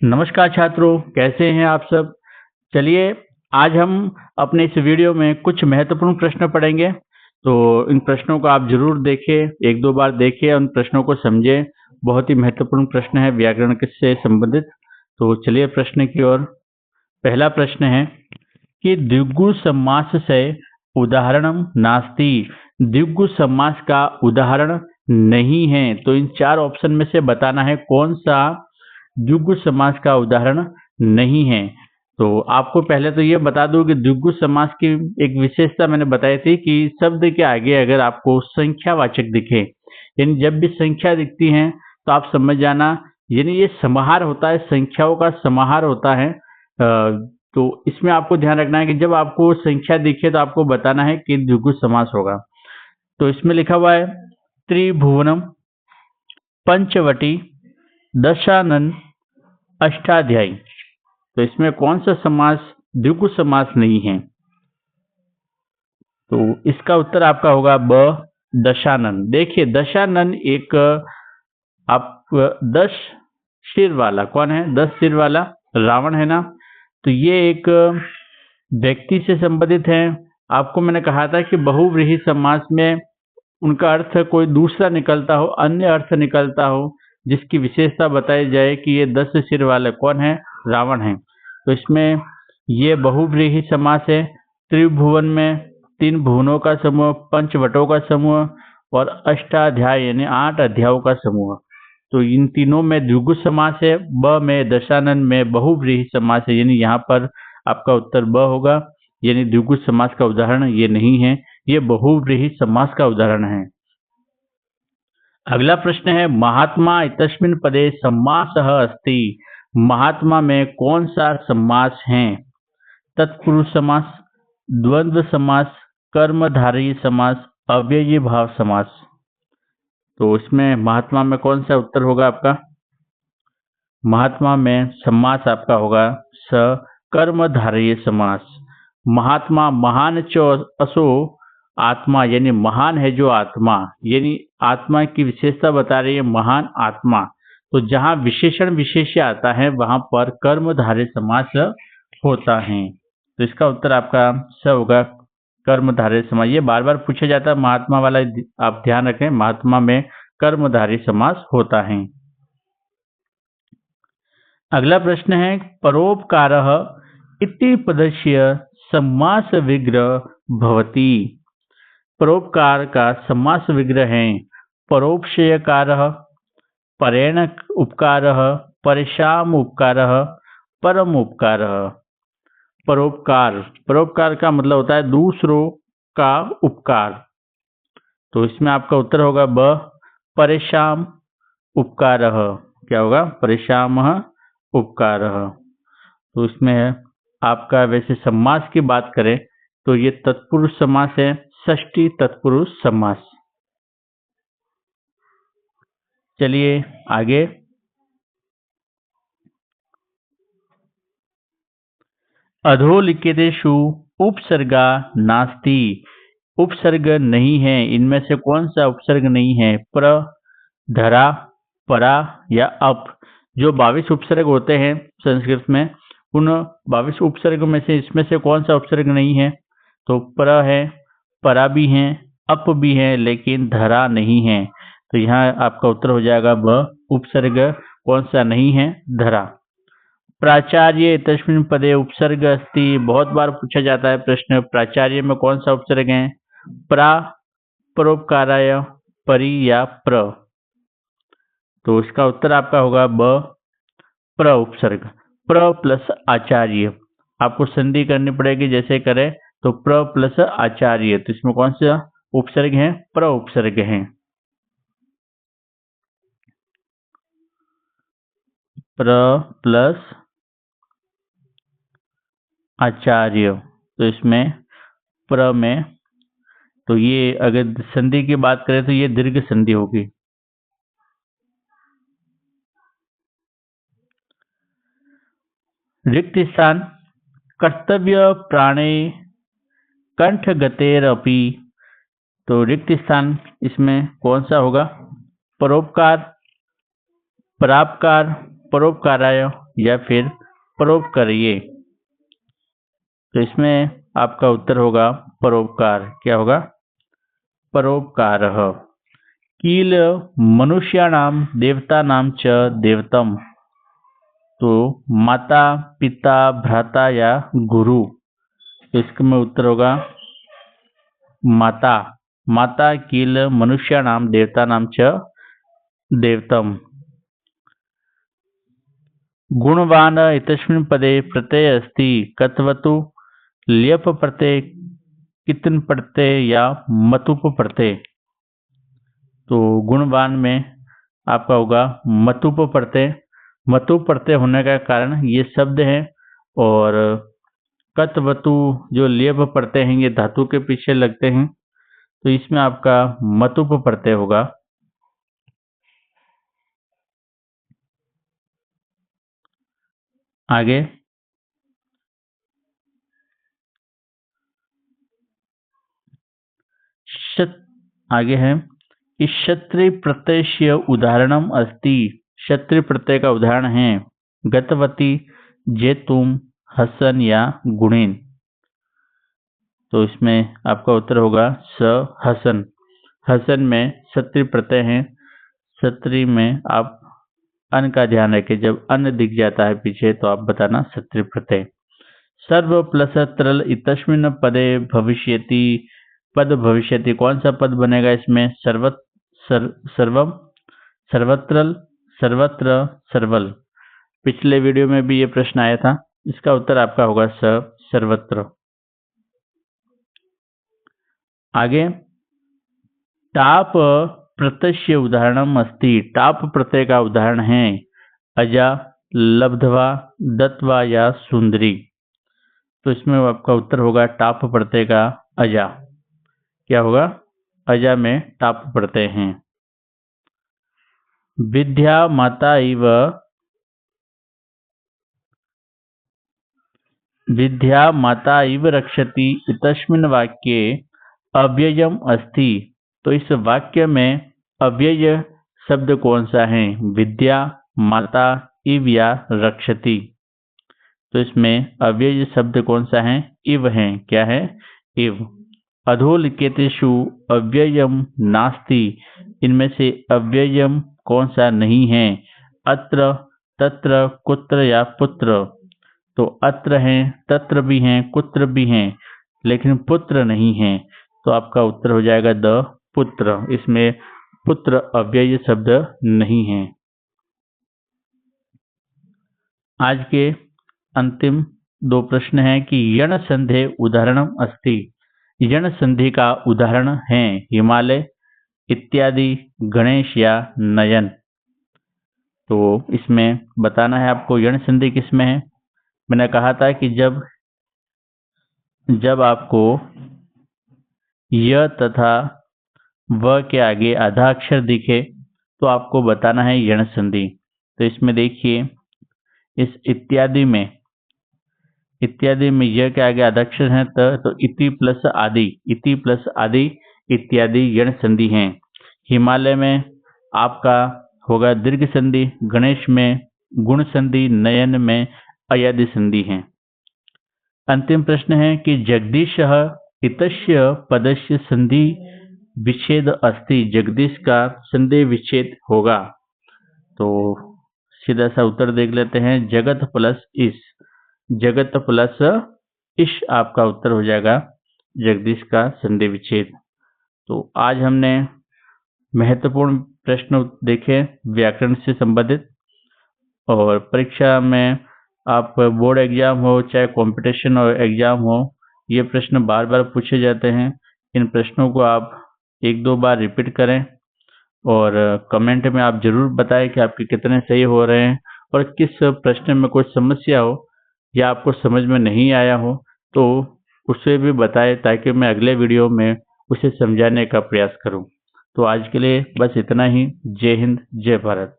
नमस्कार छात्रों, कैसे हैं आप सब। चलिए, आज हम अपने इस वीडियो में कुछ महत्वपूर्ण प्रश्न पढ़ेंगे। तो इन प्रश्नों को आप जरूर देखें, एक दो बार देखें, उन प्रश्नों को समझें। बहुत ही महत्वपूर्ण प्रश्न है व्याकरण से संबंधित। तो चलिए प्रश्न की ओर। पहला प्रश्न है कि द्विगु समास से उदाहरणम नास्ति। द्विगु समास का उदाहरण नहीं है, तो इन चार ऑप्शन में से बताना है कौन सा द्विगु समास का उदाहरण नहीं है। तो आपको पहले तो ये बता दूं कि द्विगु समास की एक विशेषता मैंने बताई थी कि शब्द के आगे अगर आपको संख्यावाचक दिखे, यानी जब भी संख्या दिखती है तो आप समझ जाना, यानी ये समाहार होता है, संख्याओं का समाहार होता है। तो इसमें आपको ध्यान रखना है कि जब आपको संख्या दिखे तो आपको बताना है कि द्विगु समास होगा। तो इसमें लिखा हुआ है त्रिभुवनम, पंचवटी, दशानन, अष्टाध्यायी। तो इसमें कौन सा समास द्विगु समास नहीं है? तो इसका उत्तर आपका होगा ब, दशानन। देखिए, दशानन एक आप 10 सिर वाला, कौन है 10 सिर वाला? रावण है ना। तो ये एक व्यक्ति से संबंधित है। आपको मैंने कहा था कि बहुव्रीहि समास में उनका अर्थ कोई दूसरा निकलता हो, अन्य अर्थ निकलता हो, जिसकी विशेषता बताई जाए कि ये 10 सिर वाला कौन है? रावण है। तो इसमें ये बहुव्रीहि समास है। त्रिभुवन में 3 भुवनों का समूह, पंचवटों का समूह और अष्टाध्याय यानी 8 अध्यायों का समूह। तो इन तीनों में द्विगु समास है। ब में दशानन में बहुव्रीहि समास है, यानी यहाँ पर आपका उत्तर ब होगा। यानी द्विगु समास का उदाहरण ये नहीं है, ये बहुव्रीहि समास का उदाहरण है। अगला प्रश्न है महात्मा इतस्मिन् पदे समासः अस्ति। महात्मा में कौन सा समास है? तत्पुरुष समास, द्वंद्व समास, कर्मधारय समास, अव्ययी भाव समास। तो इसमें महात्मा में कौन सा उत्तर होगा आपका? महात्मा में समास आपका होगा स, कर्मधारय समास। महात्मा महान च असो आत्मा, यानी महान है जो आत्मा, यानी आत्मा की विशेषता बता रही है महान आत्मा। तो जहां विशेषण विशेष्य आता है वहां पर कर्मधारय समास होता है। तो इसका उत्तर आपका स होगा, कर्मधारय समास। ये बार बार पूछा जाता है महात्मा वाला, आप ध्यान रखें, महात्मा में कर्मधारय समास होता है। अगला प्रश्न है परोपकारः इति पदस्य समास विग्रह भवति। परोपकार का समास विग्रह है परोपक्षयकारः, परेण उपकारः, परेषाम उपकारः, परम उपकारः। परोपकार, परोपकार का मतलब होता है दूसरों का उपकार। तो इसमें आपका उत्तर होगा ब, परेषाम उपकारः। क्या होगा? परेषामः उपकारः। तो इसमें आपका वैसे समास की बात करें तो ये तत्पुरुष समास है, षष्ठी तत्पुरुष समास। चलिए आगे। अधोलिखितेषु उपसर्गा नास्ति। उपसर्ग नहीं है, इनमें से कौन सा उपसर्ग नहीं है? प्र, धरा, परा या अप। जो 22 उपसर्ग होते हैं संस्कृत में, उन 22 उपसर्ग में से इसमें से कौन सा उपसर्ग नहीं है? तो प्र है, परा भी है, अप भी है, लेकिन धरा नहीं है। तो यहाँ आपका उत्तर हो जाएगा ब, उपसर्ग कौन सा नहीं है? धरा। प्राचार्य तस्मिन् पदे उपसर्ग अस्ति। बहुत बार पूछा जाता है प्रश्न, प्राचार्य में कौन सा उपसर्ग है? प्रा, परोपकाराय, परि या प्र। तो इसका उत्तर आपका होगा ब, प्र उपसर्ग। प्र प्लस आचार्य आपको संधि करनी पड़ेगी, जैसे करें तो प्र प्लस आचार्य। तो इसमें कौन सा उपसर्ग है? प्र उपसर्ग है। प्र प्लस आचार्य। तो इसमें प्र में, तो ये अगर संधि की बात करें तो ये दीर्घ संधि होगी। रिक्त स्थान कर्तव्य प्राणे कंठ गतेरपि। तो रिक्त स्थान इसमें कौन सा होगा? परोपकार, परापकार, परोपकाराय या फिर परोपकारिये। तो इसमें आपका उत्तर होगा परोपकार। क्या होगा? परोपकारः। कील मनुष्याणां देवतानां च देवतम। तो माता, पिता, भ्राता या गुरु। तो इसमें उत्तर होगा माता। माता कील मनुष्याणां देवतानां च देवतम। गुणवान इत्यस्मिन् पदे प्रत्यय अस्ति कत्वतु ल्यप प्रत्यय, कितन प्रत्यय या मतुप प्रत्यय। तो गुणवान में आपका होगा मतुप प्रत्यय। मतुप प्रत्यय होने का कारण ये शब्द है, और कत्वतु जो लेप प्रत्यय हैं ये धातु के पीछे लगते हैं, तो इसमें आपका मतुप प्रत्यय होगा। आगे आगे है क्षत्रिय प्रत्यय उदाहरणम अस्ति। क्षत्रिय प्रत्यय का उदाहरण है गतवती, जेतुम, हसन या गुणेन। तो इसमें आपका उत्तर होगा स हसन। हसन में क्षत्रिय प्रत्यय है। क्षत्रिय में आप अन का ध्यान रखें, जब अन दिख जाता है पीछे तो आप बताना क्षत्रिय प्रत्यय। सर्व प्लस तरल इतस्मिन् पदे भविष्यति। पद भविष्यति, कौन सा पद बनेगा इसमें? सर्वम, सर्वत्रल, सर्वत्र, सर्वल। पिछले वीडियो में भी ये प्रश्न आया था। इसका उत्तर आपका होगा सर्वत्र। आगे टाप प्रत्यय उदाहरणम अस्ति। टाप प्रत्यय का उदाहरण है अजा, लब्धवा, दत्वा या सुंदरी। तो इसमें आपका उत्तर होगा टाप प्रत्यय का अजा। क्या होगा? अजा में टाप प्रत्यय हैं। विद्या माता इव, विद्या माता इव रक्षति इतस्मिन् वाक्ये अव्ययम अस्ति। तो इस वाक्य में अव्यय शब्द कौन सा है? विद्या, माता, इव या रक्षति। तो इसमें अव्यय शब्द कौन सा है? इव है। क्या है? इव। अधोलिखितेषु अव्ययम नास्ति। इनमें से अव्ययम कौन सा नहीं है? अत्र, तत्र, कुत्र या पुत्र। तो अत्र हैं, तत्र भी हैं, कुत्र भी हैं, लेकिन पुत्र नहीं है। तो आपका उत्तर हो जाएगा द पुत्र। इसमें पुत्र अव्यय शब्द नहीं है। आज के अंतिम दो प्रश्न हैं कि यण संधे उदाहरणम अस्ति। यण संधि का उदाहरण है हिमालय, इत्यादि, गणेश या नयन। तो इसमें बताना है आपको यण संधि किसमें है। मैंने कहा था कि जब आपको य तथा व के आगे आधा अक्षर दिखे तो आपको बताना है यण संधि। तो इसमें देखिए, इस इत्यादि में य के आगे आधा अक्षर है तो इति प्लस आदि, इति प्लस आदि इत्यादि यण संधि हैं। हिमालय में आपका होगा दीर्घ संधि, गणेश में गुण संधि, नयन में अयादि संधि है। अंतिम प्रश्न है कि जगदीशः इतस्य पदस्य संधि विच्छेद अस्ति। जगदीश का संधि विच्छेद होगा। तो सीधा सा उत्तर देख लेते हैं, जगत प्लस इस। जगत प्लस इश आपका उत्तर हो जाएगा जगदीश का संधि विच्छेद। तो आज हमने महत्वपूर्ण प्रश्न देखे व्याकरण से संबंधित, और परीक्षा में आप बोर्ड एग्जाम हो चाहे कंपटीशन और एग्जाम हो, ये प्रश्न बार बार पूछे जाते हैं। इन प्रश्नों को आप एक दो बार रिपीट करें और कमेंट में आप जरूर बताएं कि आपके कितने सही हो रहे हैं, और किस प्रश्न में कोई समस्या हो या आपको समझ में नहीं आया हो तो उसे भी बताएं, ताकि मैं अगले वीडियो में उसे समझाने का प्रयास करूं। तो आज के लिए बस इतना ही। जय हिंद, जय भारत।